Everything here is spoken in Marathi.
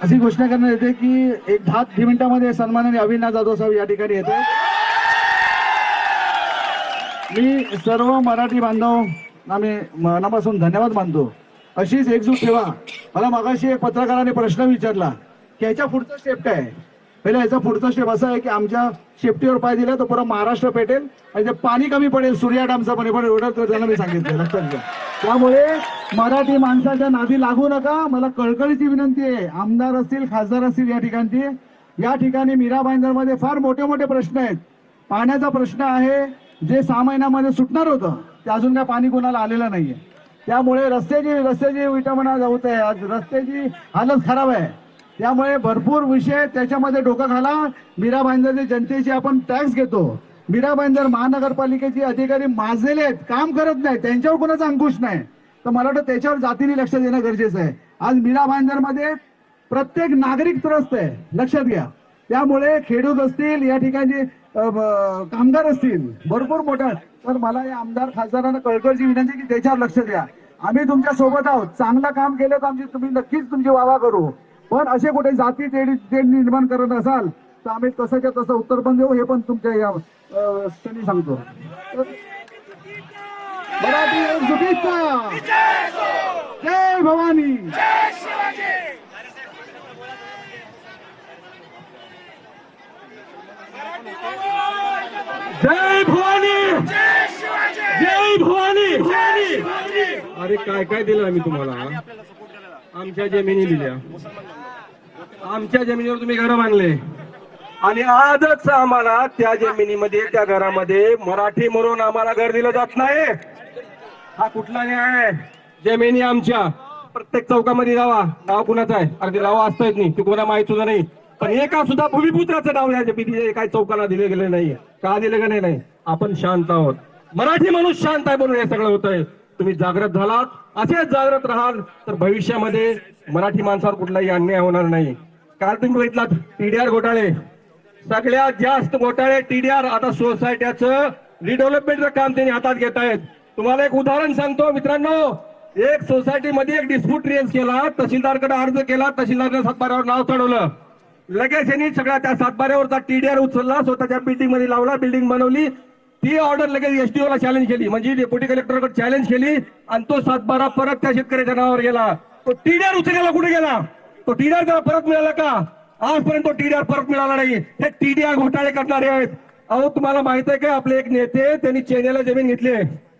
अशी घोषणा करण्यात येते की एक 10 मिनिटांमध्ये सन्माननीय अविनाश जाधव साहेब या ठिकाणी येते. मी सर्व मराठी बांधव आम्ही मनापासून धन्यवाद मानतो. अशीच एकजूट ठेवा. मला मगाशी एक पत्रकाराने प्रश्न विचारला की याच्या पुढचा स्टेप काय आहे. पहिला याचा पुढचा स्टेप असा आहे की आमच्या शेपटीवर पाय दिला तर पुरा महाराष्ट्र पेटेल आणि ते पाणी कमी पडेल, सूर्या डॅमचं पाणी पडेल एवढं तर त्यांना मी सांगितलं, लक्षात घ्या. त्यामुळे मराठी माणसाच्या नादी लागू नका. मला कळकळीची विनंती आहे, आमदार असतील खासदार असतील या ठिकाणी मीरा भाईंदरमध्ये फार मोठे मोठे प्रश्न आहेत. पाण्याचा प्रश्न आहे जे 6 महिन्यामध्ये सुटणार होतं ते अजून काय पाणी कोणाला आलेलं नाहीये. त्यामुळे रस्त्याची विटंबना होत आहे, आज रस्त्याची हालत खराब आहे. त्यामुळे भरपूर विषय त्याच्यामध्ये डोकं घाला. मीरा भाईंदरच्या जनतेची आपण टॅक्स घेतो. मीरा भाईंदर महानगरपालिकेचे अधिकारी माजलेले आहेत, काम करत नाही, त्यांच्यावर कोणाचा अंकुश नाही. तर मला वाटतं त्याच्यावर जातीने लक्ष देणं गरजेचं आहे. आज मीरा भाईंदरमध्ये प्रत्येक नागरिक त्रस्त आहे, लक्षात घ्या. त्यामुळे खेडूत असतील, या ठिकाणी कामगार असतील, भरपूर मोठा. तर मला या आमदार खासदारांना कळकळीची विनंती की त्याच्यावर लक्ष द्या. आम्ही तुमच्या सोबत आहोत. चांगलं काम केलं तर तुम्ही नक्कीच तुमची वावा करू. पण असे कुठे जाती तेढ निर्माण करत असाल तर आम्ही तसंच्या तसं उत्तर पण देऊ, हे पण तुमच्या या क्षणी सांगतो. मराठी एकजुटीचा जय भवानी. जय भवानी, जय भवानी. अरे काय काय दिलं आम्ही तुम्हाला? आमच्या जमिनी दिल्या, आमच्या जमिनीवर तुम्ही घर बांधले आणि आजच आम्हाला त्या जमिनीमध्ये त्या घरामध्ये मराठी म्हणून आम्हाला घर दिलं जात नाही. हा कुठला न्याय आहे? जमिनी आमच्या. प्रत्येक चौकामध्ये जावा, नाव कुणाचं आहे? अरे ते नाव असता येत नाही, ते कोणा माहित सुद्धा नाही. पण एका सुद्धा भूमिपुत्राचं नाव या जमिनीच्या काही चौकाला दिले गेले नाही. का दिले गेले नाही? आपण शांत आहोत, मराठी माणूस शांत आहे म्हणून हे सगळं होत आहे. तुम्ही जागृत झालात, असेच जागृत राहाल तर भविष्यामध्ये मराठी माणसावर कुठलाही अन्याय होणार नाही. काल तुम्ही बघितलात टीडीआर घोटाळे, सगळ्यात जास्त घोटाळे टीडीआर. आता सोसायट्याचं रिडेव्हलपमेंटचं काम त्यांनी हातात घेत आहेत. तुम्हाला एक उदाहरण सांगतो मित्रांनो. एक सोसायटीमध्ये एक डिस्प्यूट रेज केला, तहसीलदारकडे अर्ज केला, तहसीलदारने सातबाऱ्यावर नाव चढवलं. लगेच यांनी सगळ्या त्या सातबाऱ्यावरचा टीडीआर उचलला, स्वतःच्या बिल्डिंग मध्ये लावला, बिल्डिंग बनवली. ती ऑर्डर लगेच एसडीओ ला चॅलेंज केली, म्हणजे डेप्युटी कलेक्टरकडे चॅलेंज केली आणि तो सातबारा परत त्या शेतकऱ्याच्या नावावर गेला. तो टीडीआर उचलायला कुठे गेला? तो टीडीआर त्याला परत मिळाला का? आजपर्यंत तो टीडीआर परत मिळाला नाही. हे टीडीआर घोटाळे करणारे आहेत. अहो तुम्हाला माहित आहे का, आपले एक नेते त्यांनी चेन्नईला जमीन घेतली आहे,